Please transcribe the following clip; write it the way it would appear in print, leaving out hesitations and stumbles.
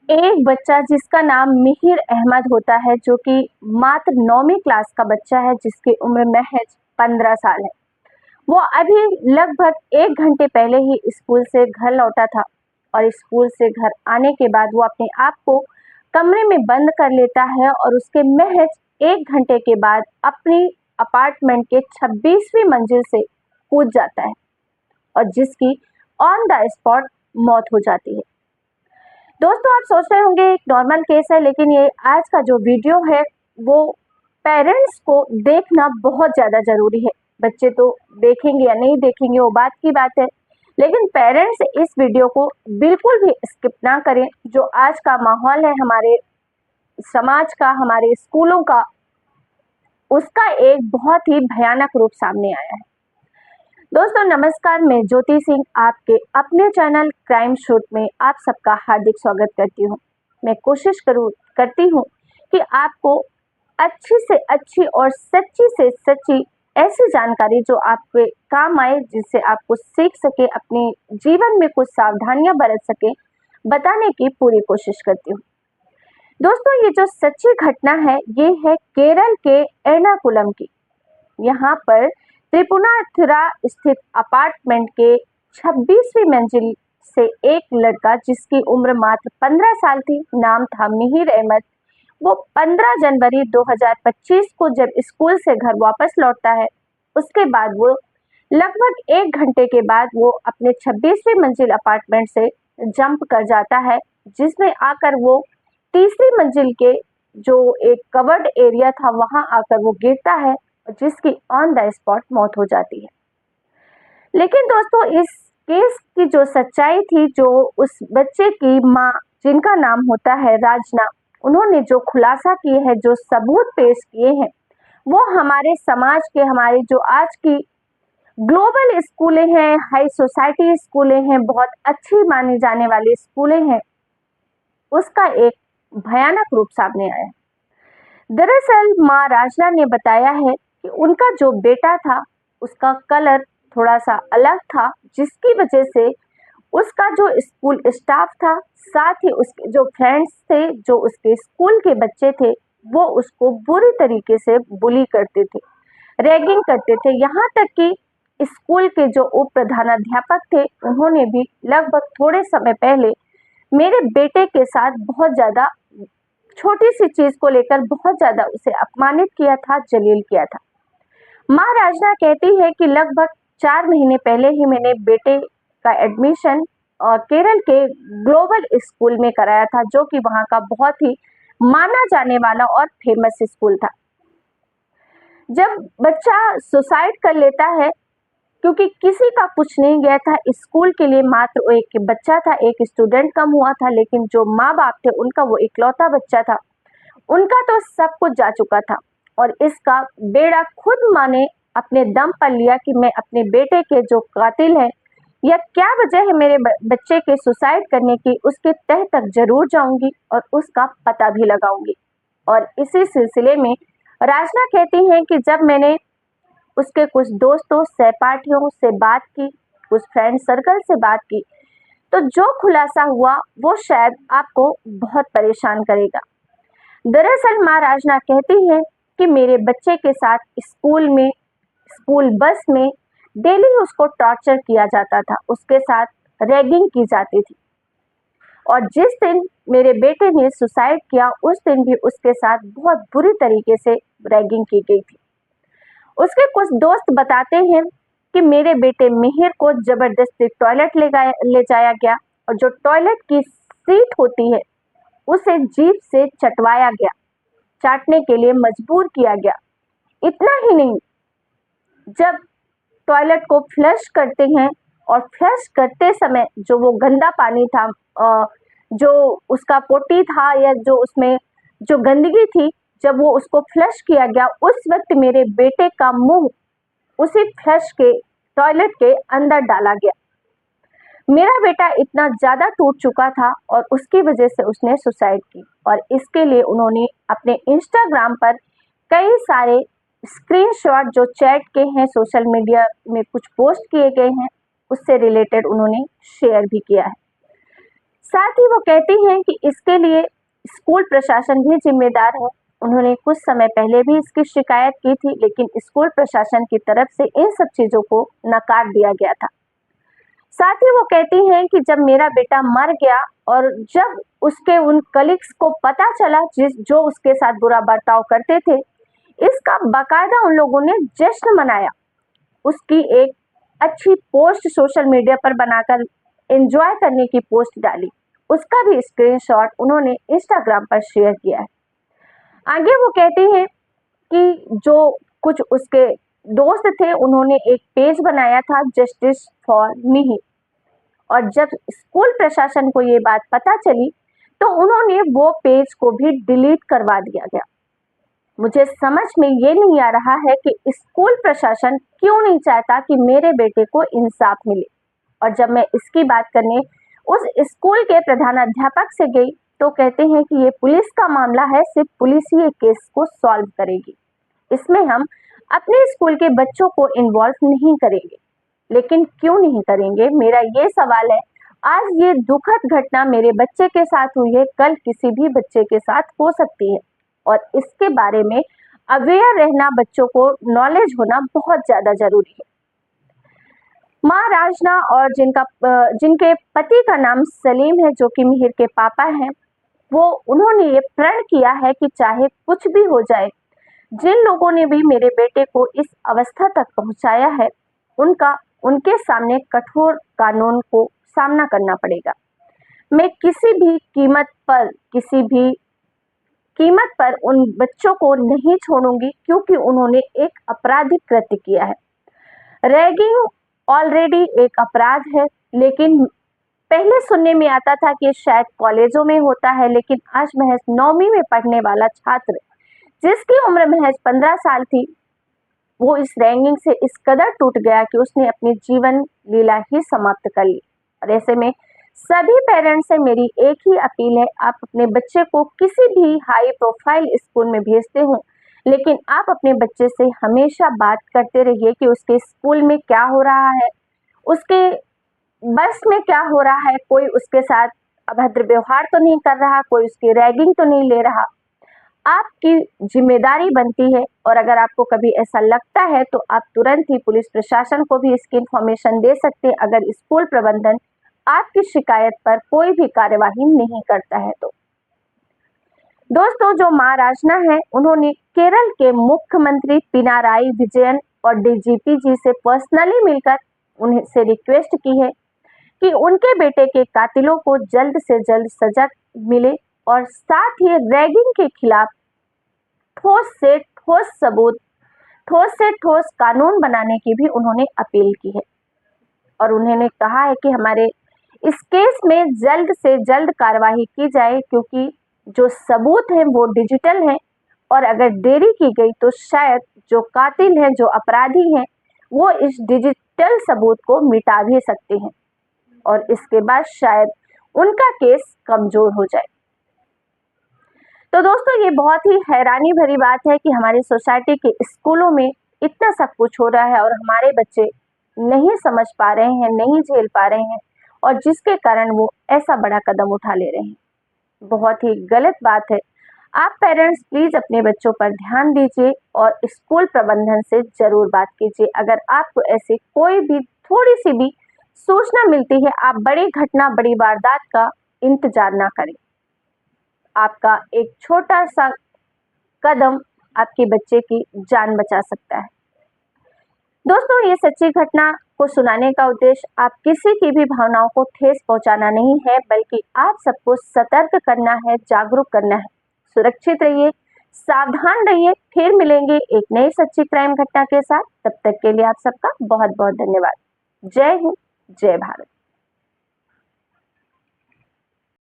एक बच्चा जिसका नाम मिहिर अहमद होता है, जो कि मात्र 9वीं क्लास का बच्चा है, जिसकी उम्र महज 15 साल है। वो अभी लगभग 1 घंटे पहले ही स्कूल से घर लौटा था और स्कूल से घर आने के बाद वो अपने आप को कमरे में बंद कर लेता है और उसके महज 1 घंटे के बाद अपनी अपार्टमेंट के 26वीं मंजिल से कूद जाता है और जिसकी ऑन द स्पॉट मौत हो जाती है। दोस्तों, आप सोच रहे होंगे एक नॉर्मल केस है, लेकिन ये आज का जो वीडियो है वो पेरेंट्स को देखना बहुत ज़्यादा ज़रूरी है। बच्चे तो देखेंगे या नहीं देखेंगे वो बात की बात है, लेकिन पेरेंट्स इस वीडियो को बिल्कुल भी स्किप ना करें। जो आज का माहौल है हमारे समाज का, हमारे स्कूलों का, उसका एक बहुत ही भयानक रूप सामने आया है। दोस्तों नमस्कार, मैं ज्योति सिंह आपके अपने चैनल क्राइम शूट में आप सबका हार्दिक स्वागत करती हूँ। मैं कोशिश करती हूँ कि आपको अच्छी से अच्छी और सच्ची से सच्ची ऐसी जानकारी जो आपके काम आए, जिससे आपको सीख सके, अपने जीवन में कुछ सावधानियां बरत सके, बताने की पूरी कोशिश करती हूँ। दोस्तों, ये जो सच्ची घटना है ये है केरल के एर्नाकुलम की। यहाँ पर त्रिपुराथुरा स्थित अपार्टमेंट के 26वीं मंजिल से एक लड़का, जिसकी उम्र मात्र 15 साल थी, नाम था मिहिर अहमद। वो 15 जनवरी 2025 को जब स्कूल से घर वापस लौटता है, उसके बाद वो लगभग 1 घंटे के बाद वो अपने 26वीं मंजिल अपार्टमेंट से जंप कर जाता है, जिसमें आकर वो तीसरी मंजिल के जो एक कवर्ड एरिया था वहां आकर वो गिरता है, जिसकी ऑन द स्पॉट मौत हो जाती है। लेकिन दोस्तों, इस केस की जो सच्चाई थी, जो उस बच्चे की माँ, जिनका नाम होता है राजना, उन्होंने जो खुलासा किए हैं, जो सबूत पेश किए हैं, वो हमारे समाज के, हमारे जो आज की ग्लोबल स्कूलें हैं, हाई सोसाइटी स्कूलें हैं, बहुत अच्छी मानी जाने वाली स्कूलें हैं, उसका एक भयानक रूप सामने आया है। दरअसल माँ राजना ने बताया है कि उनका जो बेटा था उसका कलर थोड़ा सा अलग था, जिसकी वजह से उसका जो स्कूल स्टाफ था, साथ ही उसके जो फ्रेंड्स थे, जो उसके स्कूल के बच्चे थे, वो उसको बुरी तरीके से बुली करते थे, रैगिंग करते थे। यहाँ तक कि स्कूल के जो उप प्रधानाध्यापक थे, उन्होंने भी लगभग थोड़े समय पहले मेरे बेटे के साथ बहुत ज़्यादा छोटी सी चीज को लेकर बहुत ज्यादा उसे अपमानित किया था, जलील किया था। माँ राजना कहती है कि लगभग 4 महीने पहले ही मैंने बेटे का एडमिशन केरल के ग्लोबल स्कूल में कराया था, जो कि वहाँ का बहुत ही माना जाने वाला और फेमस स्कूल था। जब बच्चा सुसाइड कर लेता है, क्योंकि किसी का कुछ नहीं गया था, स्कूल के लिए मात्र एक बच्चा था, एक स्टूडेंट कम हुआ था, लेकिन जो माँ बाप थे उनका वो इकलौता बच्चा था, उनका तो सब कुछ जा चुका था। और इसका बेड़ा खुद माँ ने अपने दम पर लिया कि मैं अपने बेटे के जो कातिल है या क्या वजह है मेरे बच्चे के सुसाइड करने की, उसके तह तक जरूर जाऊंगी और उसका पता भी लगाऊंगी। और इसी सिलसिले में राजना कहती हैं कि जब मैंने उसके कुछ दोस्तों, सहपाठियों से बात की, कुछ फ्रेंड सर्कल से बात की, तो जो खुलासा हुआ वो शायद आपको बहुत परेशान करेगा। दरअसल माँ राजना कहती है कि मेरे बच्चे के साथ स्कूल में, स्कूल बस में डेली उसको टॉर्चर किया जाता था, उसके साथ रैगिंग की जाती थी। और जिस दिन मेरे बेटे ने सुसाइड किया, उस दिन भी उसके साथ बहुत बुरी तरीके से रैगिंग की गई थी। उसके कुछ दोस्त बताते हैं कि मेरे बेटे मिहिर को जबरदस्ती टॉयलेट ले जाया गया और जो टॉयलेट की सीट होती है उसे जीभ से चटवाया गया, चाटने के लिए मजबूर किया गया। इतना ही नहीं, जब टॉयलेट को फ्लश करते हैं और फ्लश करते समय जो वो गंदा पानी था, जो उसका पोटी था या जो उसमें जो गंदगी थी, जब वो उसको फ्लश किया गया, उस वक्त मेरे बेटे का मुंह उसी फ्लश के टॉयलेट के अंदर डाला गया। मेरा बेटा इतना ज्यादा टूट चुका था और उसकी वजह से उसने सुसाइड की। और इसके लिए उन्होंने अपने इंस्टाग्राम पर कई सारे स्क्रीनशॉट जो चैट के हैं, सोशल मीडिया में कुछ पोस्ट किए गए हैं, उससे रिलेटेड उन्होंने शेयर भी किया है। साथ ही वो कहती हैं कि इसके लिए स्कूल प्रशासन भी जिम्मेदार है। उन्होंने कुछ समय पहले भी इसकी शिकायत की थी, लेकिन स्कूल प्रशासन की तरफ से इन सब चीजों को नकार दिया गया था। साथ ही वो कहती हैं कि जब मेरा बेटा मर गया और जब उसके उन कलीग्स को पता चला जो उसके साथ बुरा बर्ताव करते थे, इसका बाकायदा उन लोगों ने जश्न मनाया। उसकी एक अच्छी पोस्ट सोशल मीडिया पर बनाकर एंजॉय करने की पोस्ट डाली। उसका भी स्क्रीनशॉट उन्होंने इंस्टाग्राम पर शेयर किया है। आगे वो कहती हैं कि जो कुछ उसके दोस्त थे, उन्होंने एक पेज बनाया था जस्टिस फॉर मिहिर, और जब स्कूल प्रशासन को ये बात पता चली तो उन्होंने वो पेज को भी डिलीट करवा दिया गया। मुझे समझ में ये नहीं आ रहा है कि स्कूल प्रशासन क्यों नहीं चाहता कि मेरे बेटे को इंसाफ मिले। और जब मैं इसकी बात करने उस स्कूल के प्रधानाध्यापक से गई तो कहते हैं कि ये पुलिस का मामला है, सिर्फ पुलिस ही एक केस को सॉल्व करेगी, इसमें हम अपने स्कूल के बच्चों को इन्वॉल्व नहीं करेंगे। लेकिन क्यों नहीं करेंगे, मेरा ये सवाल है। आज ये दुखद घटना मेरे बच्चे के साथ हुई है, कल किसी भी बच्चे के साथ हो सकती है, और इसके बारे में अवेयर रहना, बच्चों को नॉलेज होना बहुत ज्यादा जरूरी है। माँ राजना और जिनके पति का नाम सलीम है, जो कि मिहिर के पापा हैं, उन्होंने ये प्रण किया है कि चाहे कुछ भी हो जाए, जिन लोगों ने भी मेरे बेटे को इस अवस्था तक पहुंचाया है, उनके सामने कठोर कानून को सामना करना पड़ेगा। मैं किसी भी कीमत पर उन बच्चों को नहीं छोड़ूंगी, क्योंकि उन्होंने एक आपराधिक कृत्य किया है। रैगिंग ऑलरेडी एक अपराध है, लेकिन पहले सुनने में आता था कि शायद कॉलेजों में होता है, लेकिन आज महज 9वीं में पढ़ने वाला छात्र, जिसकी उम्र महज 15 साल थी, वो इस रैगिंग से इस कदर टूट गया कि उसने अपनी जीवन लीला ही समाप्त कर ली। और ऐसे में सभी पेरेंट्स से मेरी एक ही अपील है, आप अपने बच्चे को किसी भी हाई प्रोफाइल स्कूल में भेजते हो, लेकिन आप अपने बच्चे से हमेशा बात करते रहिए कि उसके स्कूल में क्या हो रहा है, उसके बस में क्या हो रहा है, कोई उसके साथ अभद्र व्यवहार तो नहीं कर रहा, कोई उसकी रैगिंग तो नहीं ले रहा। आपकी जिम्मेदारी बनती है, और अगर आपको कभी ऐसा लगता है तो आप तुरंत ही पुलिस प्रशासन को भी इसकी इंफॉर्मेशन दे सकते हैं, अगर स्कूल प्रबंधन आपकी शिकायत पर कोई भी कार्यवाही नहीं करता है तो। दोस्तों, जो मां राजना है, उन्होंने केरल के मुख्यमंत्री पिनाराई विजयन और डीजीपी जी से पर्सनली मिलकर उनसे रिक्वेस्ट की है कि उनके बेटे के कातिलों को जल्द से जल्द सजा मिले, और साथ ही रैगिंग के खिलाफ ठोस से ठोस कानून बनाने की भी उन्होंने अपील की है। और उन्होंने कहा है कि हमारे इस केस में जल्द से जल्द कार्रवाई की जाए, क्योंकि जो सबूत हैं वो डिजिटल हैं, और अगर देरी की गई तो शायद जो कातिल हैं, जो अपराधी हैं, वो इस डिजिटल सबूत को मिटा भी सकते हैं, और इसके बाद शायद उनका केस कमजोर हो जाए। तो दोस्तों, ये बहुत ही हैरानी भरी बात है कि हमारी सोसाइटी के स्कूलों में इतना सब कुछ हो रहा है और हमारे बच्चे नहीं समझ पा रहे हैं, नहीं झेल पा रहे हैं, और जिसके कारण वो ऐसा बड़ा कदम उठा ले रहे हैं। बहुत ही गलत बात है। आप पेरेंट्स प्लीज अपने बच्चों पर ध्यान दीजिए और स्कूल प्रबंधन से जरूर बात कीजिए। अगर आपको ऐसी कोई भी थोड़ी सी भी सूचना मिलती है, आप बड़ी घटना, बड़ी वारदात का इंतजार ना करें। आपका एक छोटा सा कदम आपके बच्चे की जान बचा सकता है। दोस्तों, ये सच्ची घटना को सुनाने का उद्देश्य आप किसी की भी भावनाओं को ठेस पहुंचाना नहीं है, बल्कि आप सबको सतर्क करना है, जागरूक करना है। सुरक्षित रहिए, सावधान रहिए। फिर मिलेंगे एक नई सच्ची क्राइम घटना के साथ। तब तक के लिए आप सबका बहुत बहुत धन्यवाद। जय हिंद, जय भारत।